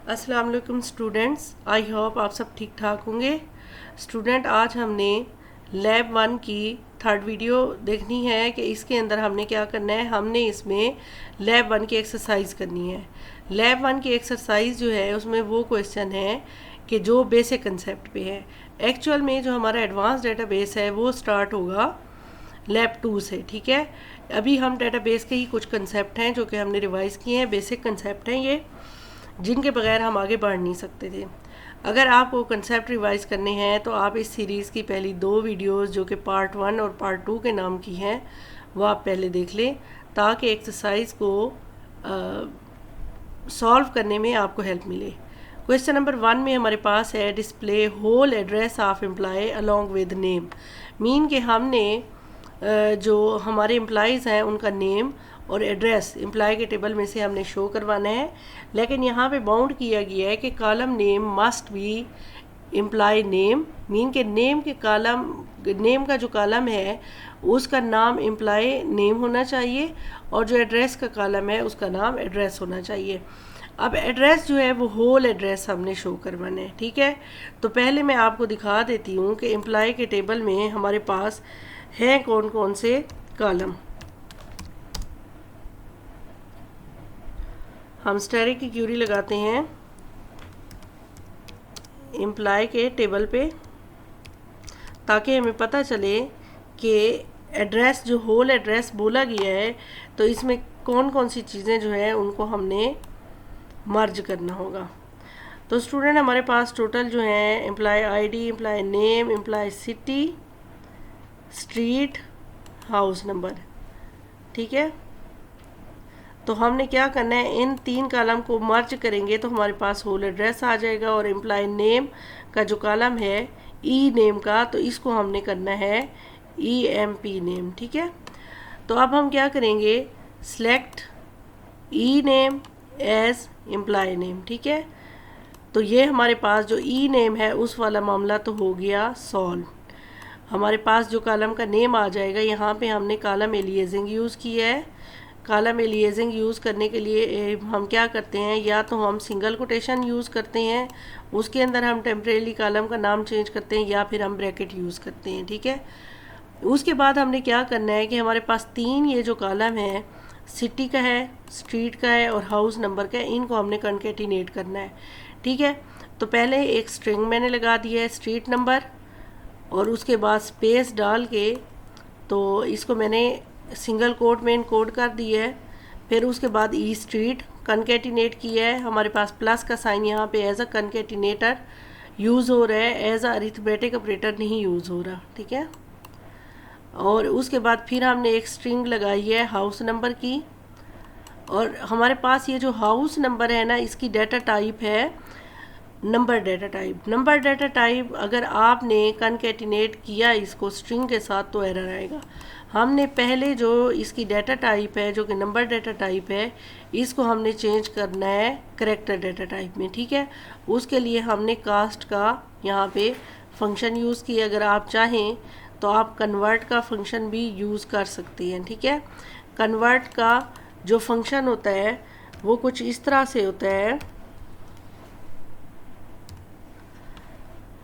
अस्सलाम वालेकुम students, I hope आप सब ठीक ठाक होंगे। स्टूडेंट, आज हमने लैब 1 की थर्ड वीडियो देखनी है कि इसके अंदर हमने क्या करना है। हमने इसमें लैब 1 की एक्सरसाइज करनी है। लैब 1 की एक्सरसाइज जो है उसमें वो क्वेश्चन है कि जो बेसिक कंसेप्ट पे है। एक्चुअल में जो हमारा एडवांस डेटाबेस है वो स्टार्ट होगा लैब 2 से, ठीक है। अभी हम डेटाबेस के ही कुछ कंसेप्ट हैं जो कि हमने रिवाइज़ किए हैं, बेसिक कंसेप्ट हैं ये, जिनके बगैर हम आगे बढ़ नहीं सकते थे। अगर आपको कंसेप्ट रिवाइज करने हैं तो आप इस सीरीज़ की पहली 2 वीडियोस जो कि पार्ट 1 और पार्ट 2 के नाम की हैं वो आप पहले देख लें, ताकि एक्सरसाइज को सॉल्व करने में आपको हेल्प मिले। क्वेश्चन नंबर 1 में हमारे पास है display whole address of employee along with name. Mean कि हमने जो हमारे एम्प्लॉयज़ हैं उनका नेम और एड्रेस एम्प्लॉय के टेबल में से हमने शो करवाना है, लेकिन यहाँ पे बाउंड किया गया है कि column name must be employee name. Mean के नेम के कॉलम, नेम का जो कॉलम है उसका नाम एम्प्लॉय नेम होना चाहिए और जो एड्रेस का कॉलम है उसका नाम एड्रेस होना चाहिए। अब एड्रेस जो है वो होल एड्रेस हमने शो करवाना है, ठीक है। तो पहले मैं आपको दिखा देती हूँ कि एम्प्लॉय के टेबल में हमारे पास हैं कौन कौन से कॉलम। हम स्टैटिक की क्यूरी लगाते हैं एम्प्लॉय के टेबल पे, ताकि हमें पता चले कि एड्रेस जो होल एड्रेस बोला गया है तो इसमें कौन कौन सी चीज़ें जो है उनको हमने मर्ज करना होगा। तो स्टूडेंट, हमारे पास टोटल जो है employee ID, employee name, employee city, street, house number, ठीक है। तो हमने क्या करना है, इन 3 कॉलम को मर्ज करेंगे तो हमारे पास होल एड्रेस आ जाएगा। और एम्प्लॉय नेम का जो कॉलम है ई नेम का, तो इसको हमने करना है EMP नेम, ठीक है। तो अब हम क्या करेंगे, select E name as employ name, ठीक है। तो ये हमारे पास जो ई नेम है उस वाला मामला तो हो गया सॉल्व। हमारे पास जो कॉलम का नेम आ जाएगा, यहाँ पे हमने कॉलम एलियासिंग यूज़ किया है। कॉलम एलियासिंग यूज़ करने के लिए हम क्या करते हैं, या तो हम सिंगल कोटेशन यूज़ करते हैं, उसके अंदर हम टेम्परेरी कॉलम का नाम चेंज करते हैं, या फिर हम ब्रैकेट यूज़ करते हैं, ठीक है। उसके बाद हमने क्या करना है कि हमारे पास 3 ये जो कॉलम है, सिटी का है, स्ट्रीट का है और हाउस नंबर का है, इनको हमने कॉन्केटिनेट करना है, ठीक है। तो पहले एक स्ट्रिंग मैंने लगा दी है स्ट्रीट नंबर, और उसके बाद स्पेस डाल के तो इसको मैंने सिंगल कोट में इनकोड कर दिया है। फिर उसके बाद ई स्ट्रीट कनकेटिनेट किया है। हमारे पास प्लस का साइन यहाँ पे एज अ कनकेटिनेटर यूज़ हो रहा है, एज अ अरिथमेटिक ऑपरेटर नहीं यूज़ हो रहा, ठीक है। और उसके बाद फिर हमने एक स्ट्रिंग लगाई है हाउस नंबर की, और हमारे पास ये जो हाउस नंबर है ना, इसकी डाटा टाइप है number data type. Number data type अगर आपने कनकेटिनेट किया इसको स्ट्रिंग के साथ तो एरर आएगा। हमने पहले जो इसकी डाटा टाइप है जो कि नंबर डाटा टाइप है, इसको हमने चेंज करना है करैक्टर डाटा टाइप में, ठीक है। उसके लिए हमने कास्ट का यहाँ पे फंक्शन यूज़ किया। अगर आप चाहें तो आप कन्वर्ट का फंक्शन भी यूज़ कर सकते हैं, ठीक है। कन्वर्ट का जो फंक्शन होता है वो कुछ इस तरह से होता है,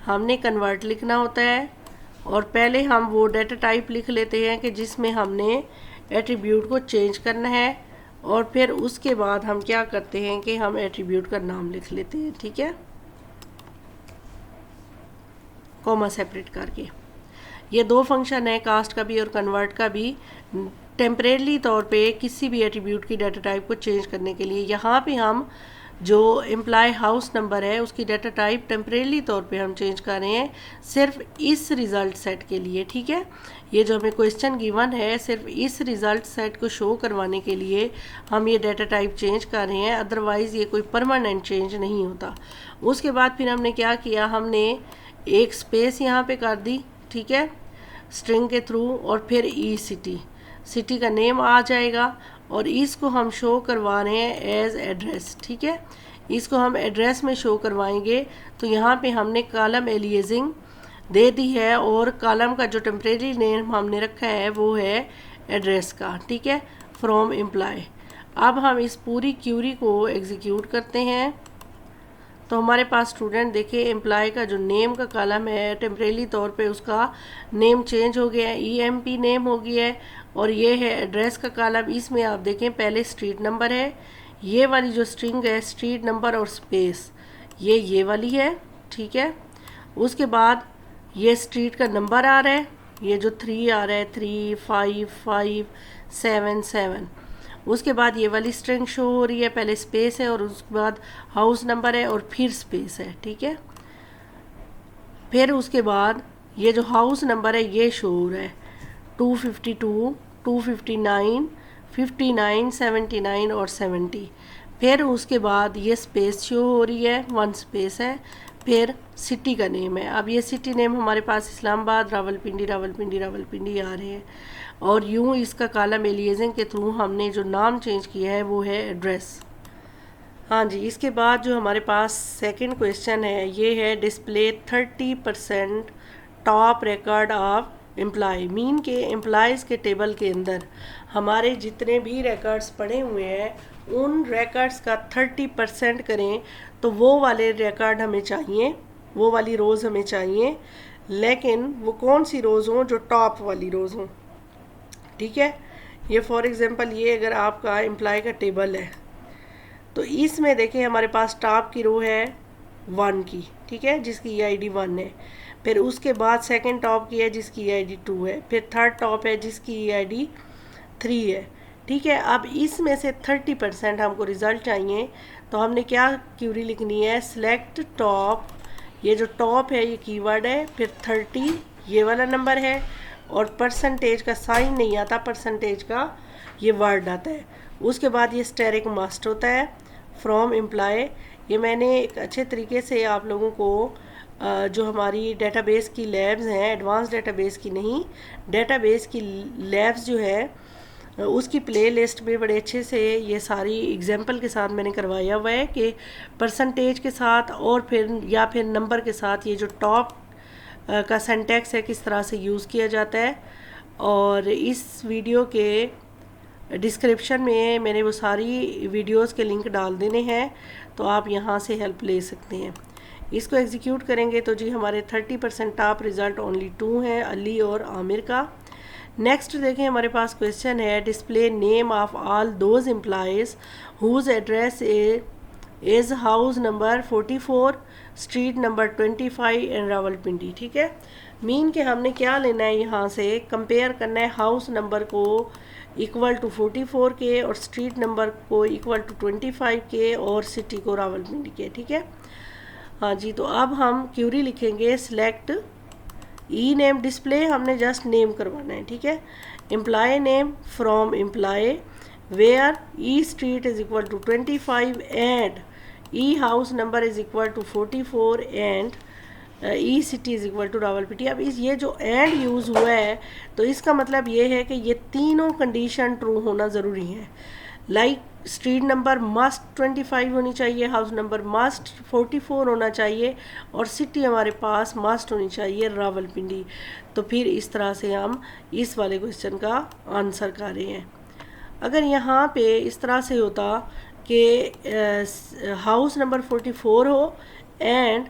हमने कन्वर्ट लिखना होता है और पहले हम वो डाटा टाइप लिख लेते हैं कि जिसमें हमने एट्रीब्यूट को चेंज करना है, और फिर उसके बाद हम क्या करते हैं कि हम एट्रीब्यूट का नाम लिख लेते हैं, ठीक है, कॉमा सेपरेट करके। ये 2 फंक्शन है, कास्ट का भी और कन्वर्ट का भी, टेम्परेरी तौर पे किसी भी एट्रीब्यूट की डाटा टाइप को चेंज करने के लिए। यहाँ पे हम जो एम्प्लॉय हाउस नंबर है उसकी डाटा टाइप टेम्परेरी तौर पे हम चेंज कर रहे हैं सिर्फ इस रिज़ल्ट सेट के लिए, ठीक है। ये जो हमें क्वेश्चन गिवन है सिर्फ इस रिज़ल्ट सेट को शो करवाने के लिए हम ये डाटा टाइप चेंज कर रहे हैं, अदरवाइज़ ये कोई परमानेंट चेंज नहीं होता। उसके बाद फिर हमने क्या किया, हमने एक स्पेस यहाँ पे कर दी, ठीक है, स्ट्रिंग के थ्रू, और फिर ई सिटी का नेम आ जाएगा और इसको हम शो करवा रहे हैं एज एड्रेस, ठीक है। इसको हम एड्रेस में शो करवाएंगे तो यहाँ पे हमने कॉलम एलियासिंग दे दी है और कॉलम का जो टेम्परेरी नेम हमने रखा है वो है एड्रेस का, ठीक है, फ्रॉम एम्प्लॉय। अब हम इस पूरी क्यूरी को एग्जीक्यूट करते हैं तो हमारे पास स्टूडेंट देखिए एम्प्लॉय का जो नेम का कॉलम है टेम्परेरी तौर पे उसका नेम चेंज हो गया है, EMP नेम हो गया है। और ये है एड्रेस का कॉलम, इसमें आप देखें पहले स्ट्रीट नंबर है, ये वाली जो स्ट्रिंग है स्ट्रीट नंबर और स्पेस ये वाली है, ठीक है। उसके बाद ये स्ट्रीट का नंबर आ रहा है, ये जो 3 आ रहा है 3 5 5 7 7। उसके बाद ये वाली स्ट्रिंग शो हो रही है, पहले स्पेस है और उसके बाद हाउस नंबर है और फिर स्पेस है, ठीक है। फिर उसके बाद ये जो हाउस नंबर है ये शो हो रहा है 252 259 59 79 और 70। फिर उसके बाद ये स्पेस शो हो रही है, 1 स्पेस है। फिर सिटी का नेम है, अब ये सिटी नेम हमारे पास इस्लामाबाद रावलपिंडी रावलपिंडी रावलपिंडी आ रहे हैं। और यूँ इसका कॉलम एलियासिंग के थ्रू हमने जो नाम चेंज किया है वो है एड्रेस। हाँ जी, इसके बाद जो हमारे पास सेकंड क्वेश्चन है ये है display 30% top record of employee. Mean के एम्प्लॉयज़ के टेबल के अंदर हमारे जितने भी रिकॉर्ड्स पड़े हुए हैं उन रिकॉर्ड्स का 30% करें तो वो वाले रिकॉर्ड हमें चाहिए, वो वाली रोज़ हमें चाहिए, लेकिन वो कौन सी रोज़ हों, जो टॉप वाली रोज़ हों, ठीक है। ये फॉर एग्ज़ाम्पल ये अगर आपका एम्प्लॉय का टेबल है तो इसमें देखें हमारे पास टॉप की रो है 1 की, ठीक है, जिसकी EID 1 है। फिर उसके बाद सेकंड टॉप की है जिसकी EID 2 है। फिर थर्ड टॉप है जिसकी EID 3 है, ठीक है। अब इसमें से 30% हमको रिज़ल्ट चाहिए तो हमने क्या क्यूरी लिखनी है, सेलेक्ट टॉप, ये जो टॉप है ये कीवर्ड है, फिर 30 ये वाला नंबर है और परसेंटेज का साइन नहीं आता, परसेंटेज का ये वर्ड आता है। उसके बाद ये स्टेरिक मास्ट होता है फ्रॉम एम्प्लॉय। ये मैंने एक अच्छे तरीके से आप लोगों को जो हमारी डेटाबेस की लैब्स हैं, एडवांस डेटाबेस की नहीं, डेटाबेस की लैब्स जो है उसकी प्ले लिस्ट में बड़े अच्छे से ये सारी एग्जाम्पल के साथ मैंने करवाया हुआ है कि परसेंटेज के साथ और फिर या फिर नंबर के साथ ये जो टॉप का सिंटैक्स है किस तरह से यूज़ किया जाता है। और इस वीडियो के डिस्क्रिप्शन में मैंने वो सारी वीडियोस के लिंक डाल देने हैं, तो आप यहाँ से हेल्प ले सकते हैं। इसको एग्जीक्यूट करेंगे तो जी हमारे 30% टॉप रिज़ल्ट ओनली 2 हैं, अली और आमिर का। नेक्स्ट देखें हमारे पास क्वेश्चन है display name of all those employees whose address is house number 44 street number 25 and Rawalpindi, ठीक है। मीन के हमने क्या लेना है, यहाँ से कंपेयर करना है हाउस नंबर को इक्वल टू 44 के और स्ट्रीट नंबर को इक्वल टू 25 के और सिटी को रावलपिंडी के, ठीक है। हाँ जी, तो अब हम क्यूरी लिखेंगे सिलेक्ट ई नेम डिस्प्ले, हमने जस्ट नेम करवाना है, ठीक है। Employee name from employ where E street is equal to 25 and E house number is equal to 44 and E city is equal to Rawalpindi. अब इस ये जो एंड यूज़ हुआ है तो इसका मतलब ये है कि ये तीनों कंडीशन ट्रू होना ज़रूरी है। लाइक स्ट्रीट नंबर मस्ट 25 होनी चाहिए, हाउस नंबर मस्ट 44 होना चाहिए और सिटी हमारे पास मस्ट होनी चाहिए रावलपिंडी। तो फिर इस तरह से हम इस वाले क्वेश्चन का आंसर कर रहे हैं। अगर यहाँ पे इस तरह से होता कि हाउस नंबर 44 हो एंड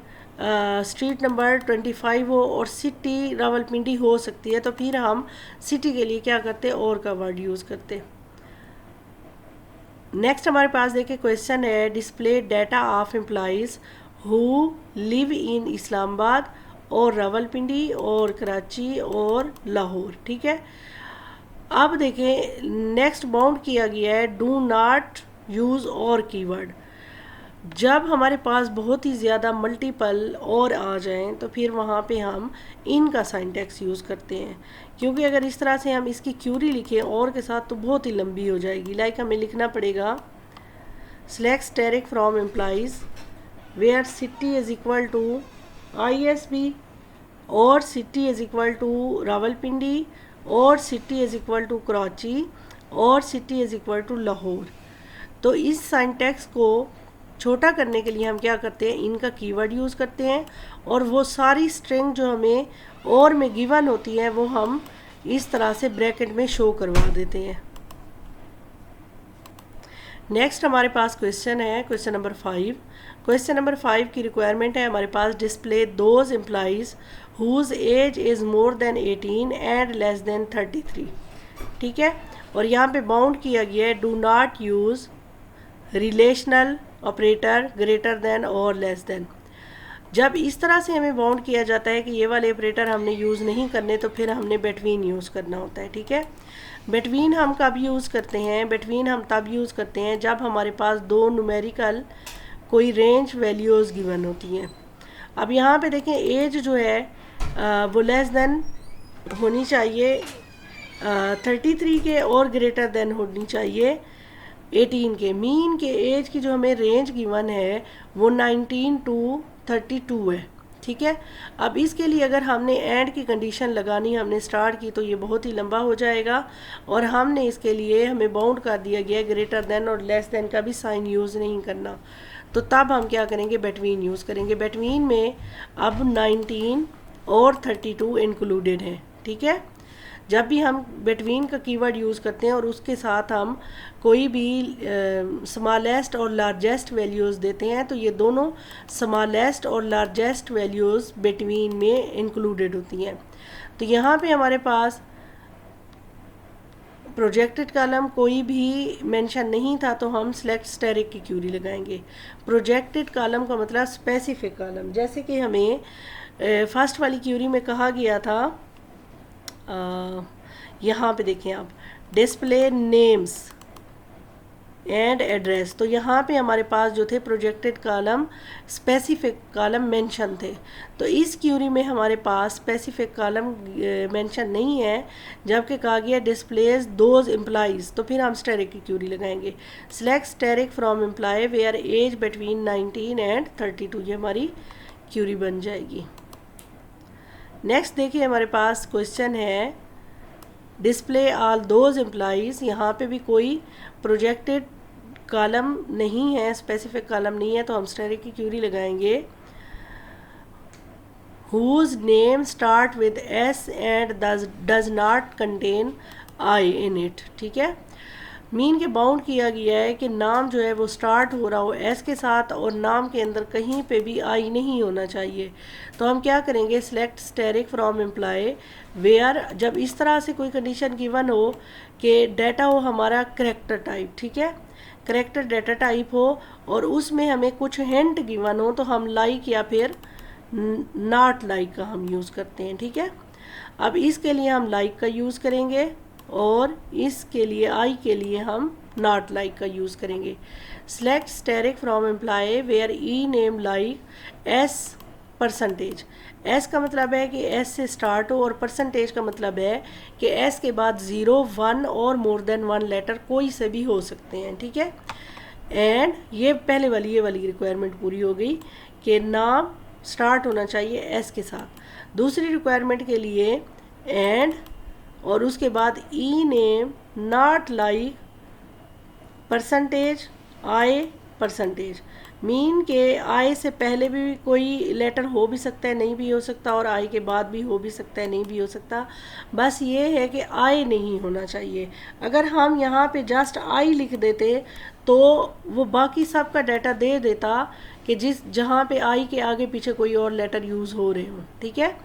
स्ट्रीट नंबर 25 हो और सिटी रावलपिंडी हो सकती है, तो फिर हम सिटी के लिए क्या करते और का वर्ड यूज़ करते। नेक्स्ट हमारे पास देखिए क्वेश्चन है display data of employees who live in Islamabad और रावलपिंडी और कराची और लाहौर, ठीक है। अब देखें नेक्स्ट बाउंड किया गया है डू नॉट यूज़ और कीवर्ड। जब हमारे पास बहुत ही ज़्यादा मल्टीपल और आ जाएं तो फिर वहाँ पे हम इनका सिंटैक्स यूज़ करते हैं, क्योंकि अगर इस तरह से हम इसकी क्यूरी लिखें और के साथ तो बहुत ही लंबी हो जाएगी। लाइक हमें लिखना पड़ेगा select asterisk from employees where city is equal to ISB और city is equal to Rawalpindi और city is equal to Karachi और city is equal to Lahore. तो इस सिंटैक्स को छोटा करने के लिए हम क्या करते हैं, इनका कीवर्ड यूज़ करते हैं और वो सारी स्ट्रिंग जो हमें और में गिवन होती है वो हम इस तरह से ब्रैकेट में शो करवा देते हैं। नेक्स्ट हमारे पास क्वेश्चन है क्वेश्चन नंबर 5। क्वेश्चन नंबर 5 की रिक्वायरमेंट है हमारे पास display those employees whose age is more than 18 and less than 33। ठीक है, और यहाँ पे बाउंड किया गया है do not use relational operator greater than और लेस देन। जब इस तरह से हमें बाउंड किया जाता है कि ये वाले ऑपरेटर हमने यूज़ नहीं करने, तो फिर हमने बिटवीन यूज़ करना होता है। ठीक है, बिटवीन हम कब यूज़ करते हैं? बिटवीन हम तब यूज़ करते हैं जब हमारे पास दो न्यूमेरिकल कोई रेंज वैल्यूज़ गिवन होती हैं। अब यहाँ पे देखें एज जो है वो लेस देन होनी चाहिए 33 के और ग्रेटर देन होनी चाहिए 18 के। मीन के एज की जो हमें रेंज गिवन है वो 19 टू 32 है। ठीक है, अब इसके लिए अगर हमने एंड की कंडीशन लगानी हमने स्टार्ट की तो ये बहुत ही लंबा हो जाएगा, और हमने इसके लिए हमें बाउंड कर दिया गया ग्रेटर देन और लेस देन का भी साइन यूज़ नहीं करना। तो तब हम क्या करेंगे? बिटवीन यूज़ करेंगे। बिटवीन में अब 19 और 32 इंक्लूडेड है। ठीक है, जब भी हम बिटवीन का कीवर्ड यूज़ करते हैं और उसके साथ हम कोई भी स्मॉलेस्ट और लार्जेस्ट वैल्यूज़ देते हैं तो ये दोनों स्मॉलेस्ट और लार्जेस्ट वैल्यूज़ बिटवीन में इंक्लूडेड होती हैं। तो यहाँ पे हमारे पास प्रोजेक्टेड कॉलम कोई भी मेंशन नहीं था तो हम सिलेक्ट स्टेरिक की क्यूरी लगाएंगे। प्रोजेक्टेड कॉलम का मतलब स्पेसिफिक कॉलम, जैसे कि हमें फर्स्ट वाली क्यूरी में कहा गया था, यहाँ पे देखें आप डिस्प्ले नेम्स एंड एड्रेस, तो यहाँ पे हमारे पास जो थे projected column specific column mention थे। तो इस क्यूरी में हमारे पास स्पेसिफिक कॉलम मेंशन नहीं है, जबकि कहा गया डिस्प्लेज दोज एम्प्लॉइज, तो फिर हम स्टेरिक की क्यूरी लगाएंगे। Select asterisk from employ where age between 19 and 32, ये हमारी क्यूरी बन जाएगी। नेक्स्ट देखिए हमारे पास क्वेश्चन है डिस्प्ले ऑल दोज एम्प्लॉइज़। यहाँ पे भी कोई प्रोजेक्टेड कॉलम नहीं है, स्पेसिफिक कॉलम नहीं है, तो हम स्टेरिक की क्यूरी लगाएंगे। Whose name start with S and does not contain I in it. ठीक है, मीन के बाउंड किया गया है कि नाम जो है वो स्टार्ट हो रहा हो एस के साथ और नाम के अंदर कहीं पे भी आई नहीं होना चाहिए। तो हम क्या करेंगे? Select asterisk from employ where, जब इस तरह से कोई कंडीशन गिवन हो कि डाटा हो हमारा करेक्टर टाइप, ठीक है, करेक्टर डाटा टाइप हो और उसमें हमें कुछ हिंट गिवन हो, तो हम लाइक या फिर नॉट लाइक का हम यूज़ करते हैं। ठीक है, अब इसके लिए हम लाइक का यूज़ करेंगे और इसके लिए आई के लिए हम नॉट लाइक का यूज़ करेंगे। Select asterisk from employ where E name like S percentage. S का मतलब है कि एस से स्टार्ट हो और परसेंटेज का मतलब है कि एस के बाद 0, 1 और मोर देन 1 लेटर कोई से भी हो सकते हैं। ठीक है, एंड ये पहले वाली ये वाली रिक्वायरमेंट पूरी हो गई कि नाम स्टार्ट होना चाहिए एस के साथ। दूसरी रिक्वायरमेंट के लिए एंड और उसके बाद E name not like percentage I percentage, mean के आई से पहले भी कोई लेटर हो भी सकता है, नहीं भी हो सकता, और आई के बाद भी हो भी सकता है, नहीं भी हो सकता। बस ये है कि आई नहीं होना चाहिए। अगर हम यहाँ पे जस्ट आई लिख देते तो वो बाकी सब का डाटा दे देता कि जहाँ पे आई के आगे पीछे कोई और लेटर यूज़ हो रहे हो। ठीक है,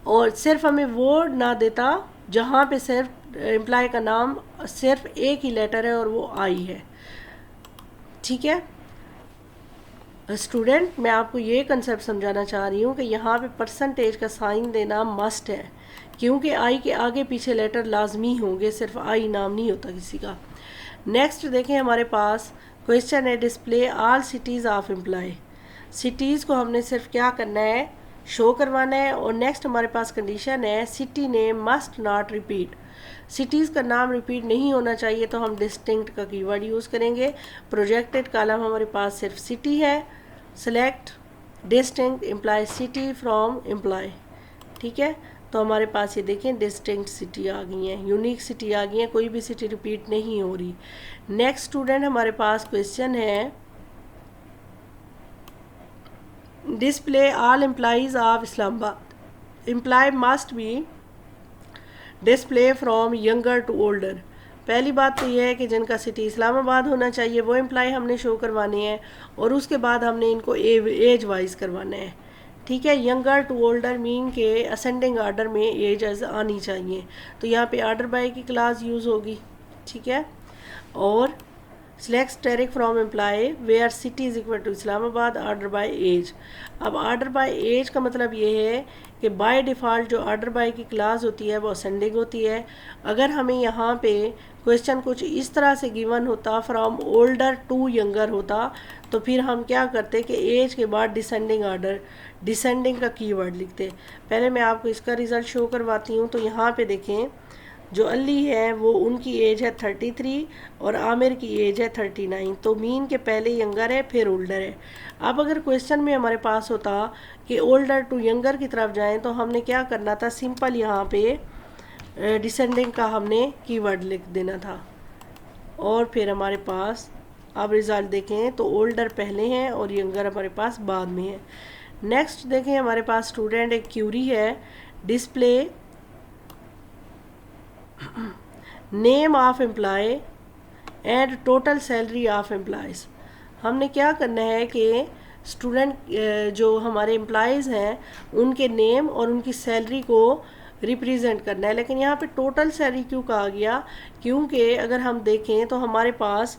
और सिर्फ हमें वो ना देता जहाँ पे सिर्फ एम्प्लॉय का नाम सिर्फ एक ही लेटर है और वो आई है। ठीक है स्टूडेंट, मैं आपको ये कंसेप्ट समझाना चाह रही हूँ कि यहाँ पे परसेंटेज का साइन देना मस्ट है, क्योंकि आई के आगे पीछे लेटर लाजमी होंगे, सिर्फ आई नाम नहीं होता किसी का। नेक्स्ट देखें हमारे पास क्वेश्चन है display all cities of employee. Cities को हमने सिर्फ क्या करना है? शो करवाना है। और नेक्स्ट हमारे पास कंडीशन है city name must not repeat. Cities का नाम रिपीट नहीं होना चाहिए, तो हम डिस्टिंक्ट का कीवर्ड यूज़ करेंगे। प्रोजेक्टेड कॉलम हमारे पास सिर्फ सिटी है। Select distinct employee city from employee. ठीक है, तो हमारे पास ये देखें डिस्टिंक्ट सिटी आ गई हैं, यूनिक सिटी आ गई हैं, कोई भी सिटी रिपीट नहीं हो रही। नेक्स्ट स्टूडेंट हमारे पास क्वेश्चन है display all employees of Islamabad. Employee must be display from younger to older. पहली बात तो ये है कि जिनका सिटी इस्लामाबाद होना चाहिए वो एम्प्लॉय हमने शो करवाने हैं, और उसके बाद हमने इनको एज वाइज करवाना है। ठीक है, यंगर टू ओल्डर मीन के असेंडिंग आर्डर में एज आनी चाहिए, तो यहाँ पे आर्डर बाय की क्लास यूज़ होगी। ठीक है, और select asterisk from employ where city is equal to Islamabad order by age. अब आर्डर बाय एज का मतलब ये है कि बाय डिफ़ॉल्ट जो आर्डर बाय की क्लास होती है वो असेंडिंग होती है। अगर हमें यहाँ पे क्वेश्चन कुछ इस तरह से गिवन होता, फ्रॉम ओल्डर टू यंगर होता, तो फिर हम क्या करते कि एज के बाद डिसेंडिंग आर्डर, डिसेंडिंग का कीवर्ड लिखते। पहले मैं आपको इसका रिज़ल्ट शो करवाती हूँ। तो यहाँ पे देखें, जो अली है वो उनकी एज है 33 और आमिर की एज है 39, तो मीन के पहले यंगर है फिर ओल्डर है। अब अगर क्वेश्चन में हमारे पास होता कि ओल्डर टू यंगर की तरफ जाएं, तो हमने क्या करना था, सिंपल यहाँ पे डिसेंडिंग का हमने कीवर्ड लिख देना था, और फिर हमारे पास अब रिज़ल्ट देखें तो ओल्डर पहले हैं और यंगर हमारे पास बाद में है। नेक्स्ट देखें, हमारे पास स्टूडेंट एक क्यूरी है, display name of employee and total salary of employees. हमने क्या करना है कि स्टूडेंट जो हमारे एम्प्लॉयज़ हैं उनके नेम और उनकी सैलरी को रिप्रेजेंट करना है। लेकिन यहाँ पे टोटल सैलरी क्यों कहा गया, क्योंकि अगर हम देखें तो हमारे पास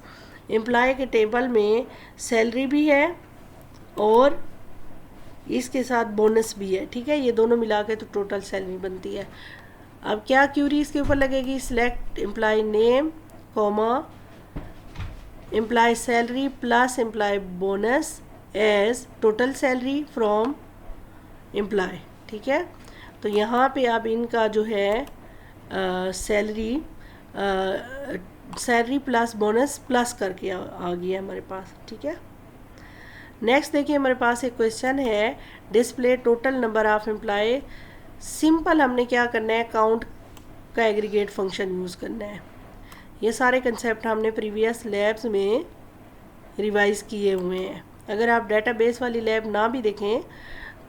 एम्प्लॉय के टेबल में सैलरी भी है और इसके साथ बोनस भी है। ठीक है, ये दोनों मिला के तो टोटल सैलरी बनती है। अब क्या क्यूरी इसके ऊपर लगेगी, select employee name comma employee salary plus employee bonus as total salary from employee. ठीक है, तो यहाँ पे अब इनका जो है salary salary plus bonus plus करके आ गया हमारे पास। ठीक है, नेक्स्ट देखिए, हमारे पास एक क्वेश्चन है, display total number of employee. Simple हमने क्या करना है, काउंट का एग्रीगेट फंक्शन यूज़ करना है। ये सारे कंसेप्ट हमने प्रीवियस लैब्स में रिवाइज़ किए हुए हैं। अगर आप डेटाबेस वाली लैब ना भी देखें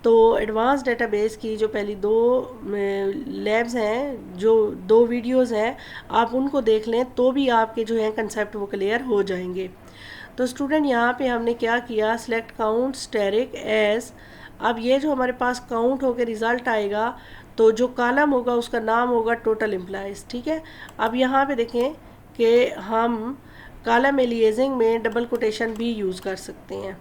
तो एडवांस डेटाबेस की जो पहली 2 लैब्स हैं, जो 2 वीडियोस हैं, आप उनको देख लें तो भी आपके जो हैं कंसेप्ट वो क्लियर हो जाएंगे। तो स्टूडेंट यहाँ पे हमने क्या किया, सिलेक्ट काउंट स्टेरिक एज। अब ये जो हमारे पास काउंट होकर रिज़ल्ट आएगा तो जो कॉलम होगा उसका नाम होगा टोटल एम्प्लॉयज़। ठीक है, अब यहाँ पे देखें कि हम कॉलम एलियासिंग में डबल कोटेशन भी यूज़ कर सकते हैं।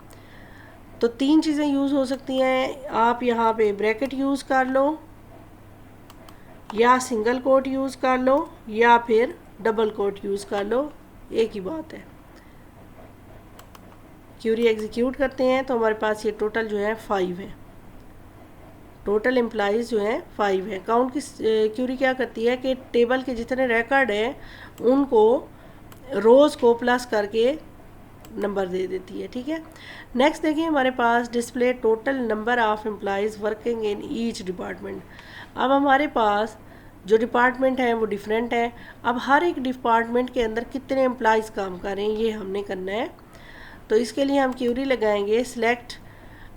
तो 3 चीज़ें यूज़ हो सकती हैं, आप यहाँ पे ब्रैकेट यूज़ कर लो, या सिंगल कोट यूज़ कर लो, या फिर डबल कोट यूज़ कर लो, एक ही बात है। क्यूरी एग्जीक्यूट करते हैं तो हमारे पास ये टोटल जो है 5 है, टोटल एम्प्लॉयज़ जो हैं 5 है। काउंट की क्यूरी क्या करती है कि टेबल के जितने रिकॉर्ड हैं उनको रोज़ को प्लस करके नंबर दे देती है। ठीक है, नेक्स्ट देखिए, हमारे पास display total number of employees working in each department. अब हमारे पास जो डिपार्टमेंट है वो डिफरेंट है। अब हर एक डिपार्टमेंट के अंदर कितने एम्प्लॉयज़ काम कर रहे हैं ये हमने करना है। तो इसके लिए हम क्यूरी लगाएंगे, select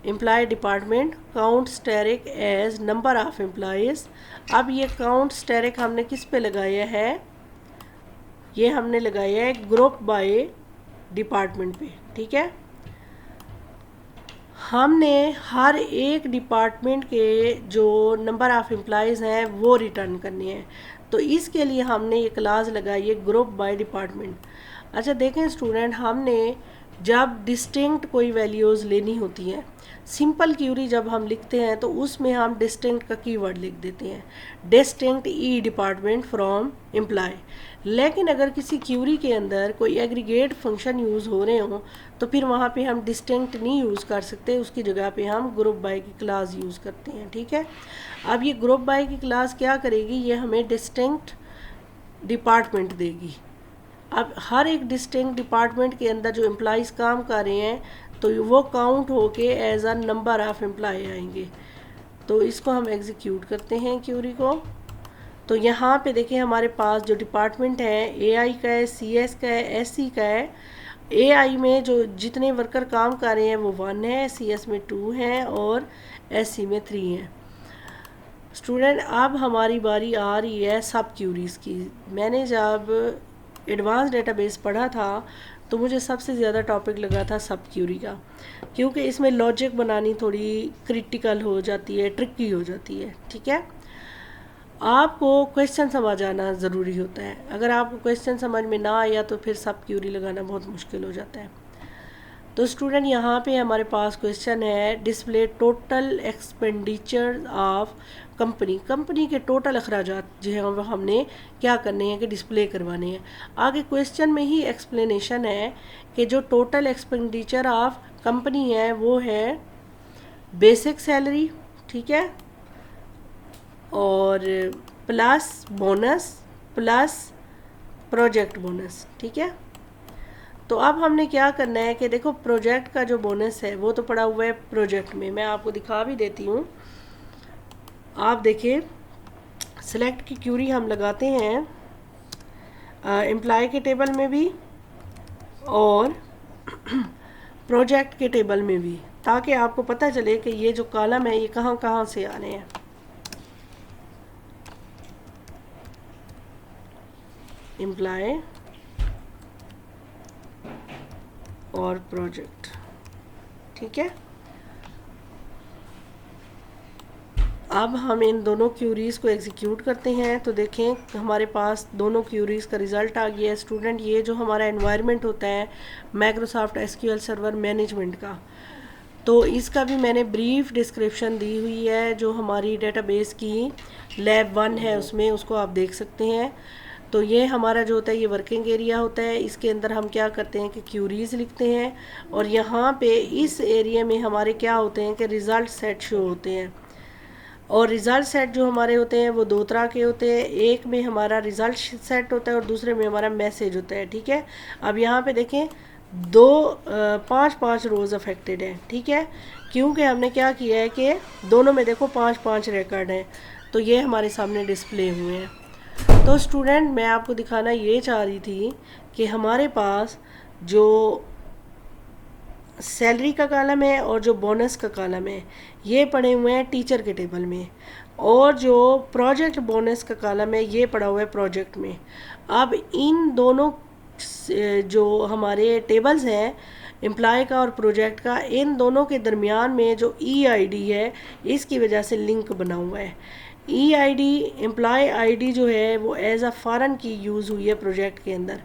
employee department count asterisk as number of employees. अब ये काउंट स्टेरिक हमने किस पे लगाया है, ये हमने लगाया है ग्रुप बाय डिपार्टमेंट पे। ठीक है, हमने हर एक डिपार्टमेंट के जो नंबर ऑफ़ एम्प्लॉयज़ हैं वो रिटर्न करने हैं। तो इसके लिए हमने ये क्लास लगाई है ग्रुप बाय डिपार्टमेंट। अच्छा देखें स्टूडेंट, हमने जब डिस्टिंक्ट कोई वैल्यूज़ लेनी होती हैं, सिंपल क्यूरी जब हम लिखते हैं तो उसमें हम डिस्टिंक्ट का कीवर्ड लिख देते हैं, distinct E department from employ. लेकिन अगर किसी क्यूरी के अंदर कोई एग्रीगेट फंक्शन यूज़ हो रहे हों तो फिर वहाँ पे हम डिस्टिंक्ट नहीं यूज़ कर सकते, उसकी जगह पे हम ग्रुप बाय की क्लास यूज़ करते हैं। ठीक है, अब ये ग्रुप बाय की क्लास क्या करेगी, ये हमें डिस्टिंक्ट डिपार्टमेंट देगी। अब हर एक डिस्टिंक्ट डिपार्टमेंट के अंदर जो एम्प्लॉयज़ काम कर रहे हैं तो वो काउंट होके as a number of employee आएंगे। तो इसको हम एग्जीक्यूट करते हैं क्यूरी को। तो यहाँ पे देखें, हमारे पास जो डिपार्टमेंट है एआई का है, सीएस का है, एससी का है। एआई में जो जितने वर्कर काम कर रहे हैं वो 1 है, सीएस में 2 हैं और एससी में 3 हैं। स्टूडेंट अब हमारी बारी आ रही है सब क्यूरीज़ की। मैंने जब एडवांस डेटाबेस पढ़ा था तो मुझे सबसे ज़्यादा टॉपिक लगा था सब क्यूरी का, क्योंकि इसमें लॉजिक बनानी थोड़ी क्रिटिकल हो जाती है, ट्रिकी हो जाती है। ठीक है, आपको क्वेश्चन समझ आना ज़रूरी होता है। अगर आपको क्वेश्चन समझ में ना आया तो फिर सब क्यूरी लगाना बहुत मुश्किल हो जाता है। तो स्टूडेंट यहाँ पे हमारे पास क्वेश्चन है, display total expenditure of company. Company के टोटल अखराजात जो है वो हमने क्या करने हैं कि डिस्प्ले करवाने हैं। आगे क्वेश्चन में ही एक्सप्लेनेशन है कि जो टोटल एक्सपेंडिचर ऑफ कंपनी है वो है बेसिक सैलरी, ठीक है, और plus bonus plus project bonus. ठीक है, तो अब हमने क्या करना है कि देखो प्रोजेक्ट का जो बोनस है वो तो पड़ा हुआ है प्रोजेक्ट में, मैं आपको दिखा भी देती हूँ। आप देखिए, सिलेक्ट की क्यूरी हम लगाते हैं एम्प्लॉय के टेबल में भी और प्रोजेक्ट के टेबल में भी, ताकि आपको पता चले कि ये जो कॉलम है ये कहाँ कहाँ से आ रहे हैं। एम्प्लॉय और प्रोजेक्ट, ठीक है। अब हम इन दोनों क्यूरीज़ को एग्जीक्यूट करते हैं तो देखें हमारे पास दोनों क्यूरीज़ का रिज़ल्ट आ गया है। स्टूडेंट, ये जो हमारा एनवायरनमेंट होता है माइक्रोसॉफ्ट एसक्यूएल सर्वर मैनेजमेंट का, तो इसका भी मैंने ब्रीफ डिस्क्रिप्शन दी हुई है। जो हमारी डेटाबेस की लैब 1 है उसमें, उसको आप देख सकते हैं। तो ये हमारा जो होता है ये वर्किंग एरिया होता है। इसके अंदर हम क्या करते हैं कि क्यूरीज़ लिखते हैं और यहाँ पे इस एरिया में हमारे क्या होते हैं कि रिज़ल्ट सेट शो होते हैं। और रिज़ल्ट सेट जो हमारे होते हैं वो दो तरह के होते हैं, एक में हमारा रिज़ल्ट सेट होता है और दूसरे में हमारा मैसेज होता है। ठीक है, अब यहाँ पे देखें पाँच रोज़ अफेक्टेड है। ठीक है, क्योंकि हमने क्या किया है कि दोनों में देखो 5 रिकॉर्ड हैं, तो ये हमारे सामने डिस्प्ले हुए हैं। तो स्टूडेंट, मैं आपको दिखाना ये चाह रही थी कि हमारे पास जो सैलरी का कॉलम है और जो बोनस का कॉलम है ये पड़े हुए हैं टीचर के टेबल में, और जो प्रोजेक्ट बोनस का कॉलम है ये पड़ा हुआ है प्रोजेक्ट में। अब इन दोनों जो हमारे टेबल्स हैं एम्प्लॉय का और प्रोजेक्ट का, इन दोनों के दरमियान में जो EID है इसकी वजह से लिंक बना हुआ है। EID एम्प्लॉय ID जो है वो एज अ फॉरेन की यूज़ हुई है प्रोजेक्ट के अंदर।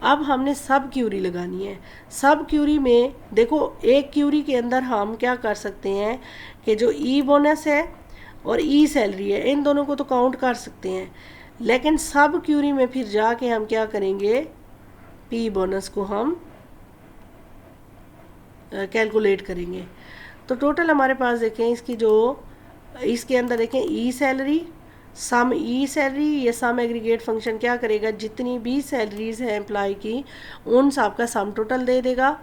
अब हमने सब क्यूरी लगानी है। सब क्यूरी में देखो, एक क्यूरी के अंदर हम क्या कर सकते हैं कि जो ई बोनस है और ई सैलरी है इन दोनों को तो काउंट कर सकते हैं, लेकिन सब क्यूरी में फिर जाके हम क्या करेंगे, पी बोनस को हम कैलकुलेट करेंगे। तो टोटल हमारे पास देखें इसकी जो इसके अंदर देखें ई सैलरी, सम ई सैलरी, ये सम एग्रीगेट फंक्शन क्या करेगा, जितनी भी सैलरीज हैं एम्प्लॉय की उन सब का सम टोटल दे देगा।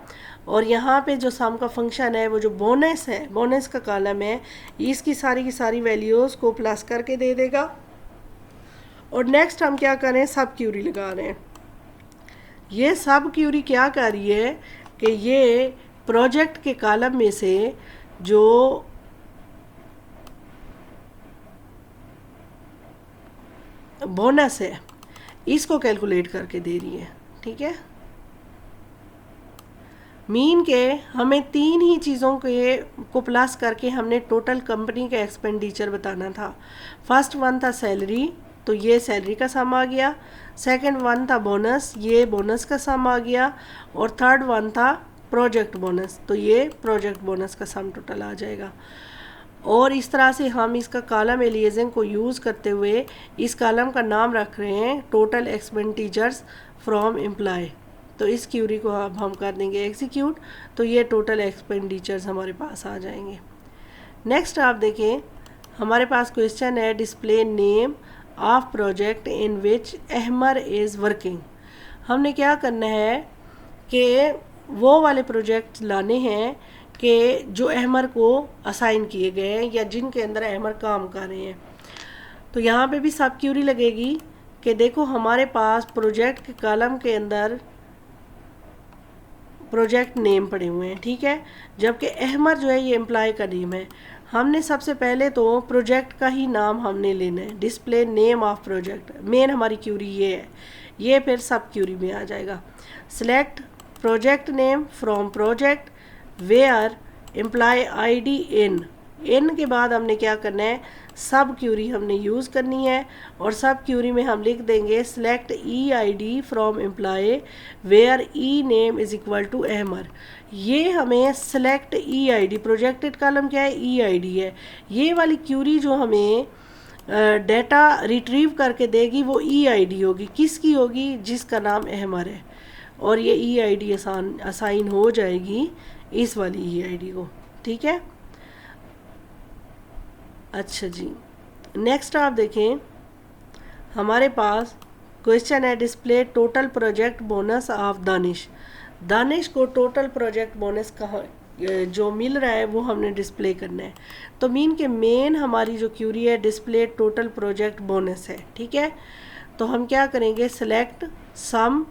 और यहाँ पे जो सम का फंक्शन है वो जो बोनस है, बोनस का कॉलम है, इसकी सारी की सारी वैल्यूज़ को प्लस करके दे देगा। और नेक्स्ट हम क्या करें, सब क्यूरी लगा रहे हैं। ये सब क्यूरी क्या कर रही है कि ये प्रोजेक्ट के कॉलम में से जो बोनस है इसको कैलकुलेट करके दे रही है। ठीक है, मीन के हमें तीन ही चीज़ों के को प्लस करके हमने टोटल कंपनी का एक्सपेंडिचर बताना था। फर्स्ट वन था सैलरी, तो ये सैलरी का सम आ गया। सेकंड वन था बोनस, ये बोनस का सम आ गया। और थर्ड वन था प्रोजेक्ट बोनस, तो ये प्रोजेक्ट बोनस का सम टोटल आ जाएगा। और इस तरह से हम इसका कॉलम एलियासिंग को यूज़ करते हुए इस कॉलम का नाम रख रहे हैं टोटल एक्सपेंडिचर्स फ्रॉम एम्प्लॉय। तो इस क्यूरी को अब हम कर देंगे एग्जीक्यूट, तो ये टोटल एक्सपेंडिचर्स हमारे पास आ जाएंगे। नेक्स्ट आप देखें, हमारे पास क्वेश्चन है display name of project in which Ahmar is working. हमने क्या करना है कि वो वाले प्रोजेक्ट लाने हैं कि जो अहमर को असाइन किए गए हैं या जिनके अंदर अहमर काम कर रहे हैं। तो यहाँ पे भी सब क्यूरी लगेगी कि देखो हमारे पास प्रोजेक्ट के कॉलम के अंदर प्रोजेक्ट नेम पड़े हुए हैं, ठीक है, जबकि अहमर जो है ये एम्प्लॉय का नेम है। हमने सबसे पहले तो प्रोजेक्ट का ही नाम हमने लेना है, display name of project, main हमारी क्यूरी ये है, ये फिर सब क्यूरी में आ जाएगा। Select project name from project where employee ID in के बाद हमने क्या करना है, सब क्यूरी हमने यूज़ करनी है, और सब क्यूरी में हम लिख देंगे select E I D from employ where E name is equal to Ahmar. ये हमें select E I D, projected column क्या है, ई आई डी है, ये वाली क्यूरी जो हमें डेटा रिट्रीव करके देगी वो ई आई डी होगी, किसकी होगी, जिसका नाम अहमर है, और ये ई आई डी असाइन हो जाएगी इस वाली ई आई डी को, ठीक है। अच्छा जी, नेक्स्ट आप देखें, हमारे पास क्वेश्चन है display total project bonus of Danish. Danish को टोटल प्रोजेक्ट बोनस कहाँ जो मिल रहा है वो हमने डिस्प्ले करना है। तो मीन के मेन हमारी जो क्यूरी है डिस्प्ले टोटल प्रोजेक्ट बोनस है, ठीक है। तो हम क्या करेंगे, select sum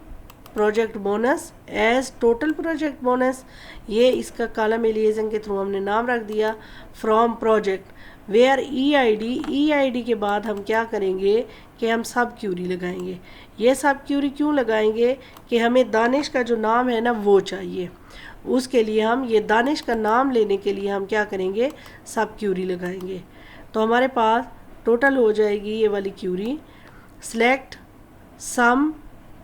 project bonus as total project bonus, ये इसका कॉलम एलिएशन के थ्रू हमने नाम रख दिया, from project where E I D के बाद हम क्या करेंगे कि हम सब क्यूरी लगाएंगे। ये सब क्यूरी क्यों लगाएंगे कि हमें दानिश का जो नाम है ना वो चाहिए, उसके लिए हम ये दानिश का नाम लेने के लिए हम क्या करेंगे, सब क्यूरी लगाएंगे। तो हमारे पास टोटल हो जाएगी ये वाली query, select sum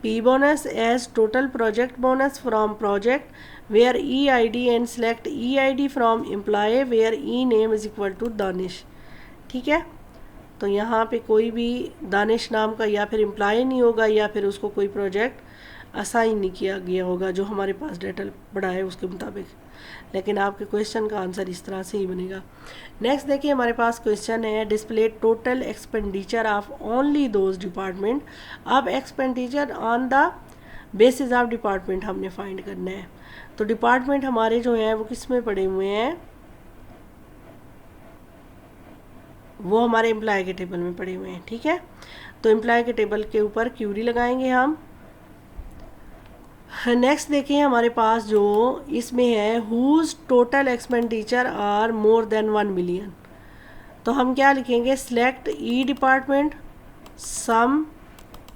P bonus as total project bonus from project where E I D and select E I D from employ where E name is equal to Danish, ठीक है। तो यहाँ पे कोई भी दानिश नाम का या फिर एम्प्लॉय नहीं होगा, या फिर उसको कोई प्रोजेक्ट असाइन नहीं किया गया होगा जो हमारे पास डेटा पड़ा है उसके मुताबिक, लेकिन आपके क्वेश्चन का आंसर इस तरह से ही बनेगा। नेक्स्ट देखिए, हमारे पास क्वेश्चन है display total expenditure of only those department. अब expenditure on the basis of department हमने फाइंड करना है। तो डिपार्टमेंट हमारे जो हैं वो किस में पड़े हुए हैं, वो हमारे एम्प्लॉय के टेबल में पड़े हुए हैं, ठीक है। तो एम्प्लॉय के टेबल के ऊपर क्यूरी लगाएंगे हम। नेक्स्ट देखिए, हमारे पास जो इसमें है whose total expenditure are more than 1 million. तो हम क्या लिखेंगे, select E department sum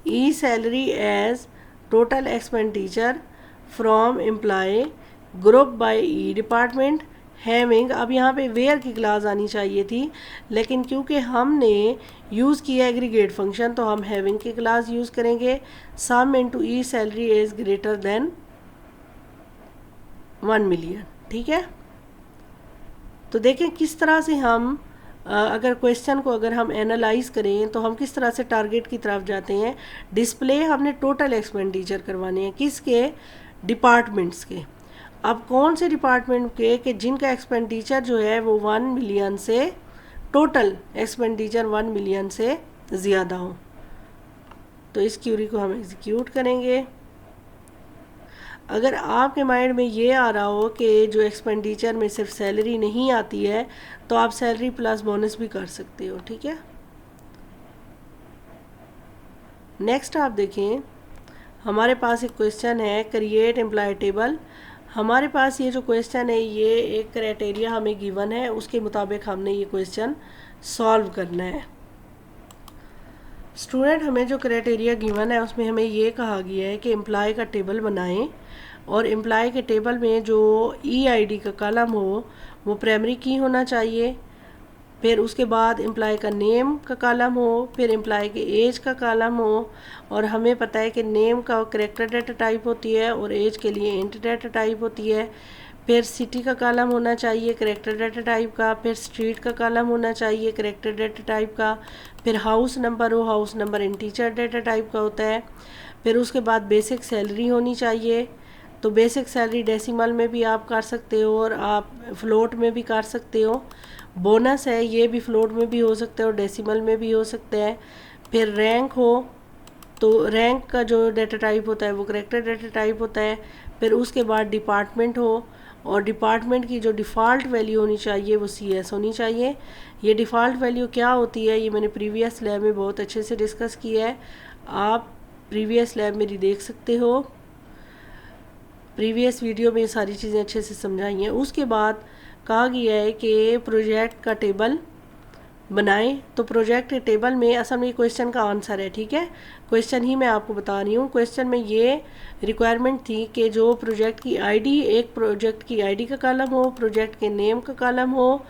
E salary as total expenditure from employ group by E department having. अब यहाँ पे वेयर की क्लास आनी चाहिए थी, लेकिन क्योंकि हमने यूज़ किया एग्रीगेट फंक्शन तो हम हैविंग की क्लास यूज़ करेंगे। Sum into E salary is greater than 1 million, ठीक है। तो देखें किस तरह से हम अगर क्वेश्चन को अगर हम एनालाइज करें तो हम किस तरह से टारगेट की तरफ जाते हैं। डिस्प्ले हमने टोटल एक्सपेंडिचर करवाने हैं, किसके, डिपार्टमेंट्स के। अब कौन से डिपार्टमेंट के कि जिनका एक्सपेंडिचर जो है वो 1 मिलियन से, टोटल एक्सपेंडिचर 1 मिलियन से ज़्यादा हो। तो इस क्यूरी को हम एग्जीक्यूट करेंगे। अगर आपके माइंड में ये आ रहा हो कि जो एक्सपेंडिचर में सिर्फ सैलरी नहीं आती है तो आप सैलरी प्लस बोनस भी कर सकते हो, ठीक है। नेक्स्ट आप देखें, हमारे पास एक क्वेश्चन है क्रिएट एम्प्लॉय टेबल। हमारे पास ये जो क्वेश्चन है ये एक क्राइटेरिया हमें गिवन है, उसके मुताबिक हमने ये क्वेश्चन सॉल्व करना है। स्टूडेंट, हमें जो क्राइटेरिया गिवन है उसमें हमें ये कहा गया है कि एम्प्लॉय का टेबल बनाएं, और एम्प्लॉय के टेबल में जो ई आई डी का कॉलम हो वो प्राइमरी की होना चाहिए, फिर उसके बाद एम्प्लॉय का नेम का कॉलम हो, फिर एम्प्लॉय के एज का कॉलम हो, और हमें पता है कि नेम का कैरेक्टर डेटा टाइप होती है और एज के लिए इंट डेटा टाइप होती है। फिर सिटी का कॉलम होना चाहिए कैरेक्टर डेटा टाइप का, फिर स्ट्रीट का कॉलम होना चाहिए कैरेक्टर डेटा टाइप का, फिर हाउस नंबर हो, house number integer data type का होता है। फिर उसके बाद बेसिक सैलरी होनी चाहिए। तो बेसिक सैलरी डेसिमल में भी आप कर सकते हो और आप फ्लोट में भी कर सकते हो। बोनस है ये भी फ्लोट में भी हो सकता है और डेसिमल में भी हो सकता है। फिर रैंक हो तो रैंक का जो डेटा टाइप होता है वो कैरेक्टर डेटा टाइप होता है। फिर उसके बाद डिपार्टमेंट हो, और डिपार्टमेंट की जो डिफ़ॉल्ट वैल्यू होनी चाहिए वो CS होनी चाहिए। ये डिफ़ॉल्ट वैल्यू क्या होती है ये मैंने प्रीवियस लैब में बहुत अच्छे से डिस्कस किया है, आप प्रीवियस लैब मेरी देख सकते हो। फिर उसके बाद बेसिक सैलरी डेसिमल में भी हो सकता है और फ्लोट में भी हो सकता है। फिर रैंक हो तो रैंक का जो डेटा टाइप होता है वो कैरेक्टर डेटा टाइप होता है। प्रीवियस वीडियो में सारी चीज़ें अच्छे से समझाई हैं। उसके बाद कहा गया है कि प्रोजेक्ट का टेबल बनाएं। तो प्रोजेक्ट के टेबल में असल में क्वेश्चन का आंसर है, ठीक है, क्वेश्चन ही मैं आपको बता रही हूँ। क्वेश्चन में ये रिक्वायरमेंट थी कि जो प्रोजेक्ट की आईडी, एक प्रोजेक्ट की आईडी का कॉलम हो, प्रोजेक्ट के नेम का कॉलम हो,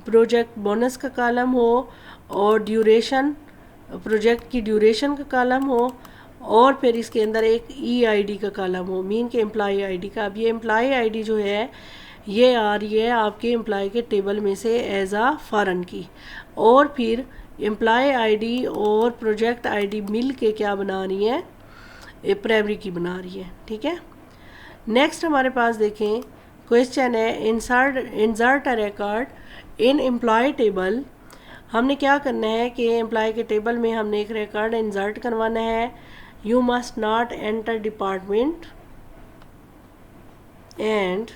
प्रोजेक्ट बोनस का कॉलम हो, और ड्यूरेशन, प्रोजेक्ट की ड्यूरेशन का कॉलम हो, और फिर इसके अंदर एक EID का कॉलम हो, मीन के एम्प्लॉय आईडी का। अब ये एम्प्लॉय आईडी जो है ये आ रही है आपके एम्प्लॉय के टेबल में से एज आ फॉरेन की, और फिर एम्प्लॉय आईडी और प्रोजेक्ट आईडी मिल के क्या बना रही है, प्राइमरी की बना रही है, ठीक है। नेक्स्ट हमारे पास देखें क्वेश्चन है insert a record in employ table. हमने क्या करना है कि एम्प्लॉय के टेबल में हमने एक रिकॉर्ड इंसर्ट करवाना है। You must not enter department and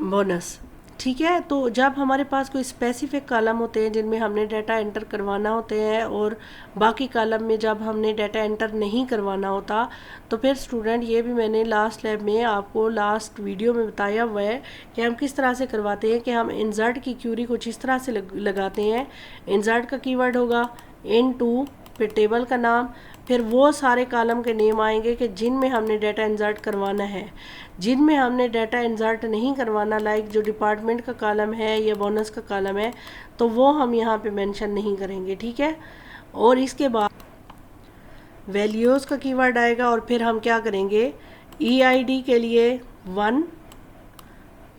bonus, ठीक है। तो जब हमारे पास कोई स्पेसिफिक कॉलम होते हैं जिनमें हमने डाटा एंटर करवाना होते हैं, और बाकी कॉलम में जब हमने डाटा एंटर नहीं करवाना होता, तो फिर स्टूडेंट ये भी मैंने लास्ट लैब में आपको लास्ट वीडियो में बताया हुआ है कि हम किस तरह से करवाते हैं कि हम इंसर्ट की क्यूरी कुछ इस तरह से लगाते हैं। इंसर्ट का कीवर्ड होगा इनटू, फिर टेबल का नाम, फिर वो सारे कॉलम के नेम आएंगे कि जिनमें हमने डाटा इंसर्ट करवाना है। जिनमें हमने डाटा इंसर्ट नहीं करवाना, लाइक जो डिपार्टमेंट का कॉलम है या बोनस का कॉलम है, तो वो हम यहाँ पे मेंशन नहीं करेंगे, ठीक है। और इसके बाद वैल्यूज़ का कीवर्ड आएगा, और फिर हम क्या करेंगे, EID के लिए 1,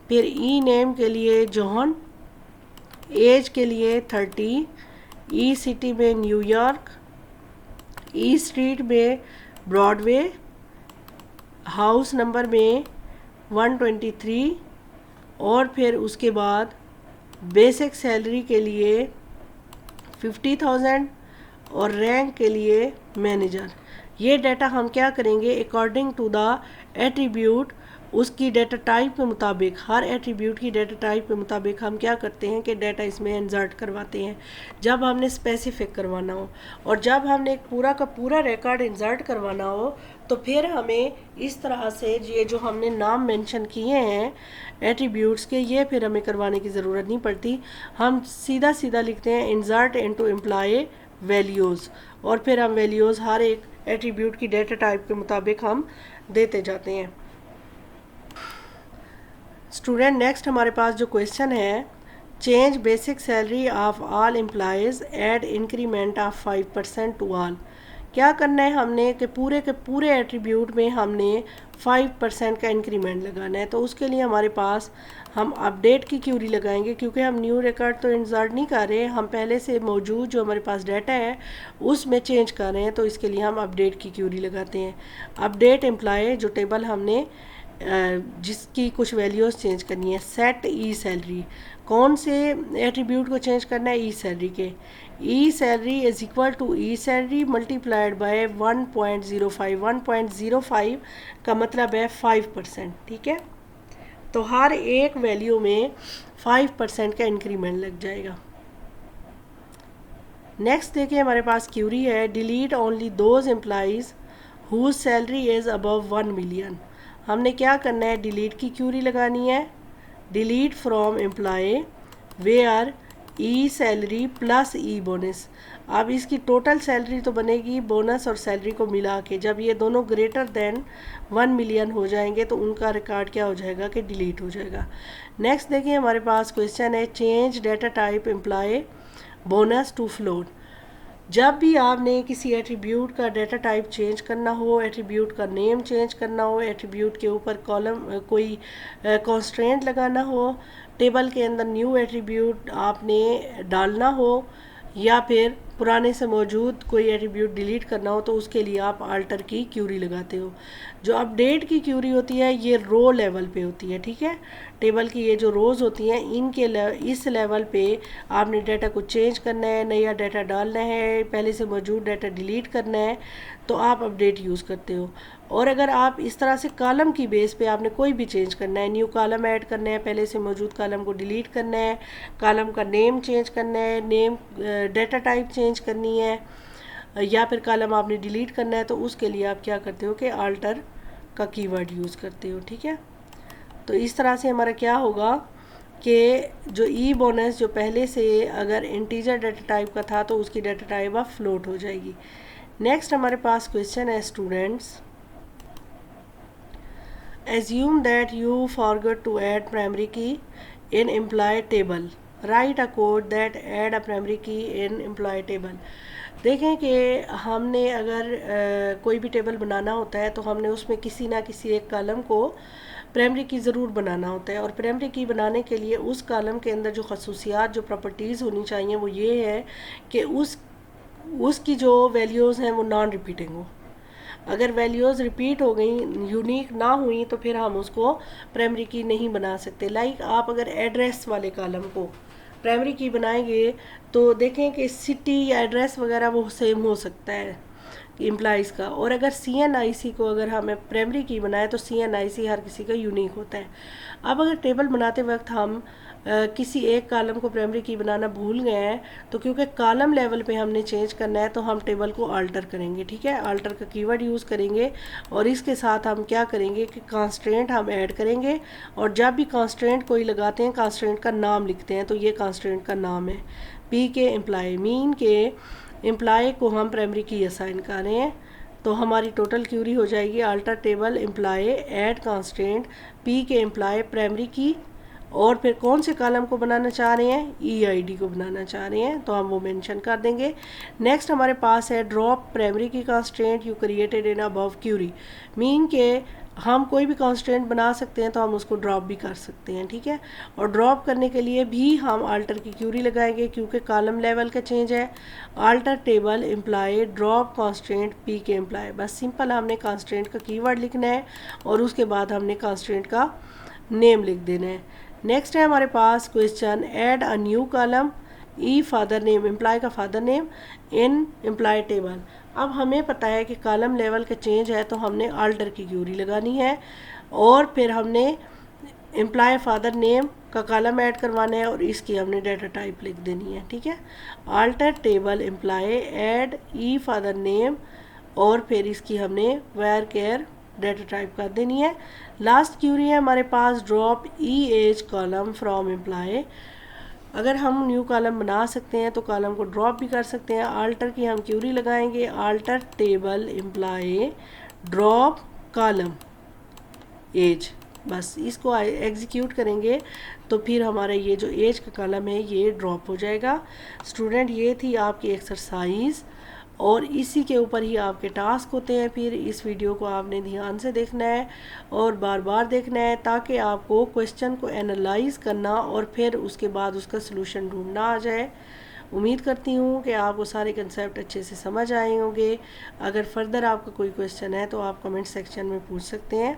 फिर नेम के लिए जॉन, एज के लिए 30, सिटी में न्यूयॉर्क, स्ट्रीट में ब्रॉडवे, हाउस नंबर में 123, और फिर उसके बाद बेसिक सैलरी के लिए 50,000 और रैंक के लिए मैनेजर। ये डाटा हम क्या करेंगे, अकॉर्डिंग टू द एट्रीब्यूट, उसकी डाटा टाइप के मुताबिक, हर एट्रीब्यूट की डाटा टाइप के मुताबिक हम क्या करते हैं कि डाटा इसमें इंसर्ट करवाते हैं जब हमने स्पेसिफिक करवाना हो। और जब हमने एक पूरा का पूरा रिकॉर्ड इंसर्ट करवाना हो, तो फिर हमें इस तरह से ये जो हमने नाम मेंशन किए हैं एट्रीब्यूट्स के, ये फिर हमें करवाने की ज़रूरत नहीं पड़ती। हम सीधा सीधा लिखते हैं इंसर्ट इनटू एम्प्लॉय वैल्यूज़, और फिर हम वैल्यूज़ हर एक एट्रीब्यूट की डाटा टाइप के मुताबिक हम देते जाते हैं। स्टूडेंट नेक्स्ट हमारे पास जो क्वेश्चन है, change basic salary of all employees add increment of 5% to all. क्या करना है हमने कि पूरे के पूरे एट्रीब्यूट में हमने 5% का इंक्रीमेंट लगाना है। तो उसके लिए हमारे पास हम अपडेट की क्यूरी लगाएंगे, क्योंकि हम न्यू रिकॉर्ड तो इंसर्ट नहीं कर रहे, हम पहले से मौजूद जो हमारे पास डाटा है उसमें चेंज कर रहे हैं। तो इसके लिए हम अपडेट की क्यूरी लगाते हैं। अपडेट एम्प्लॉय, जो टेबल हमने जिसकी कुछ वैल्यूज़ चेंज करनी है। सेट सैलरी, कौन से एट्रीब्यूट को चेंज करना है, सैलरी के। Salary is equal to salary multiplied by 1.05। 1.05 का मतलब है 5%, ठीक है। तो हर एक वैल्यू में 5% का इंक्रीमेंट लग जाएगा। नेक्स्ट देखिए हमारे पास क्यूरी है, delete only those employees whose salary is above 1 million. हमने क्या करना है, डिलीट की क्यूरी लगानी है। Delete from employ where salary plus bonus. अब इसकी टोटल सैलरी तो बनेगी बोनस और सैलरी को मिला के, जब ये दोनों ग्रेटर देन 1 मिलियन हो जाएंगे तो उनका रिकॉर्ड क्या हो जाएगा कि डिलीट हो जाएगा। नेक्स्ट देखिए हमारे पास क्वेश्चन है, change data type employ bonus to float. जब भी आपने किसी एट्रीब्यूट का डाटा टाइप चेंज करना हो, एट्रीब्यूट का नेम चेंज करना हो, एट्रीब्यूट के ऊपर कॉलम कोई कॉन्स्ट्रेंट लगाना हो, टेबल के अंदर न्यू एट्रीब्यूट आपने डालना हो, या फिर पुराने से मौजूद कोई एट्रीब्यूट डिलीट करना हो, तो उसके लिए आप अल्टर की क्यूरी लगाते हो। जो अपडेट की क्यूरी होती है ये रो लेवल पे होती है, ठीक है। टेबल की ये जो रोज़ होती हैं इनके इस लेवल पे आपने डाटा को चेंज करना है, नया डाटा डालना है, पहले से मौजूद डाटा डिलीट करना है, तो आप अपडेट यूज़ करते हो। और अगर आप इस तरह से कॉलम की बेस पे आपने कोई भी चेंज करना है, न्यू कॉलम ऐड करना है, पहले से मौजूद कॉलम को डिलीट करना है, कॉलम का नेम चेंज करना है, नेम डाटा टाइप चेंज करनी है, या फिर कॉलम आपने डिलीट करना है, तो उसके लिए आप क्या करते हो कि अल्टर का कीवर्ड यूज़ करते हो। ठीक है, तो इस तरह से हमारा क्या होगा कि जो ई बोनस जो पहले से अगर इंटीजर डाटा टाइप का था तो उसकी डाटा टाइप अब फ्लोट हो जाएगी। नेक्स्ट हमारे पास क्वेश्चन है students, assume that you forgot to add primary key in employee table, write a code that add a primary key in employee table। देखें कि हमने अगर कोई भी टेबल बनाना होता है तो हमने उसमें किसी ना किसी एक कॉलम को प्राइमरी की ज़रूर बनाना होता है, और प्राइमरी की बनाने के लिए उस कॉलम के अंदर जो खसूसियात जो प्रॉपर्टीज़ होनी चाहिए वो ये है कि उसकी जो वैल्यूज़ हैं वो नॉन रिपीटिंग हो। अगर वैल्यूज़ रिपीट हो गई, यूनिक ना हुई, तो फिर हम उसको प्राइमरी की नहीं बना सकते। लाइक आप अगर एड्रेस वाले कॉलम को प्राइमरी की बनाएंगे तो देखें कि सिटी या एड्रेस वगैरह वो सेम हो सकता है एम्प्लॉइज़ का, और अगर CNIC को अगर हमें प्राइमरी की बनाए तो CNIC हर किसी का यूनिक होता है। अब अगर टेबल बनाते वक्त हम किसी एक कॉलम को प्राइमरी की बनाना भूल गए हैं, तो क्योंकि कॉलम लेवल पे हमने चेंज करना है तो हम टेबल को अल्टर करेंगे। ठीक है, अल्टर का कीवर्ड यूज़ करेंगे, और इसके साथ हम क्या करेंगे कि कांस्टेंट हम ऐड करेंगे, और जब भी कांस्टेंट कोई लगाते हैं कांस्टेंट का नाम लिखते हैं, तो ये कांस्टेंट का नाम है। P के एम्प्लॉय मीन के एम्प्लॉय को हम प्राइमरी की असाइन कर रहे हैं, तो हमारी टोटल क्यूरी हो जाएगी alter table employ add constraint P K employ primary key, और फिर कौन से कॉलम को बनाना चाह रहे हैं, EID को बनाना चाह रहे हैं, तो हम वो मेंशन कर देंगे। नेक्स्ट हमारे पास है drop primary key constraint you created in above query, mean के हम कोई भी कांस्टेंट बना सकते हैं तो हम उसको ड्रॉप भी कर सकते हैं। ठीक है, और ड्रॉप करने के लिए भी हम अल्टर की क्यूरी लगाएंगे क्योंकि कॉलम लेवल का चेंज है। Alter table employ drop constraint P K employ, बस सिंपल हमने कांस्टेंट का कीवर्ड लिखना है और उसके बाद हमने कांस्टेंट का नेम लिख देना है। नेक्स्ट है हमारे पास question, add a new column E father name, employee का father name in employ table. अब हमें पता है कि कॉलम लेवल का चेंज है तो हमने अल्टर की क्यूरी लगानी है, और फिर हमने एम्प्लॉय फादर नेम का कॉलम ऐड करवाना है और इसकी हमने डाटा टाइप लिख देनी है। ठीक है, अल्टर टेबल एम्प्लॉय ऐड ई फादर नेम, और फिर इसकी हमने वेयर केयर डाटा टाइप कर देनी है। लास्ट क्यूरी है हमारे पास, drop E age column from employee. अगर हम न्यू कॉलम बना सकते हैं तो कॉलम को ड्रॉप भी कर सकते हैं। अल्टर की हम क्यूरी लगाएंगे, alter table employ drop column age, बस इसको एग्जीक्यूट करेंगे तो फिर हमारा ये जो एज का कॉलम है ये ड्रॉप हो जाएगा। स्टूडेंट, ये थी आपकी एक्सरसाइज, और इसी के ऊपर ही आपके टास्क होते हैं। फिर इस वीडियो को आपने ध्यान से देखना है और बार बार देखना है ताकि आपको क्वेश्चन को एनालाइज करना और फिर उसके बाद उसका सलूशन ढूंढना आ जाए। उम्मीद करती हूँ कि आपको सारे कंसेप्ट अच्छे से समझ आए होंगे। अगर फर्दर आपका कोई क्वेश्चन है तो आप कमेंट सेक्शन में पूछ सकते हैं।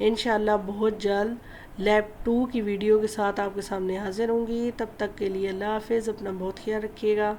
इंशाल्लाह बहुत जल्द लैब 2 की वीडियो के साथ आपके सामने हाजिर होंगी। तब तक के लिए अल्लाह हाफ़िज़, अपना बहुत ख्याल रखिएगा।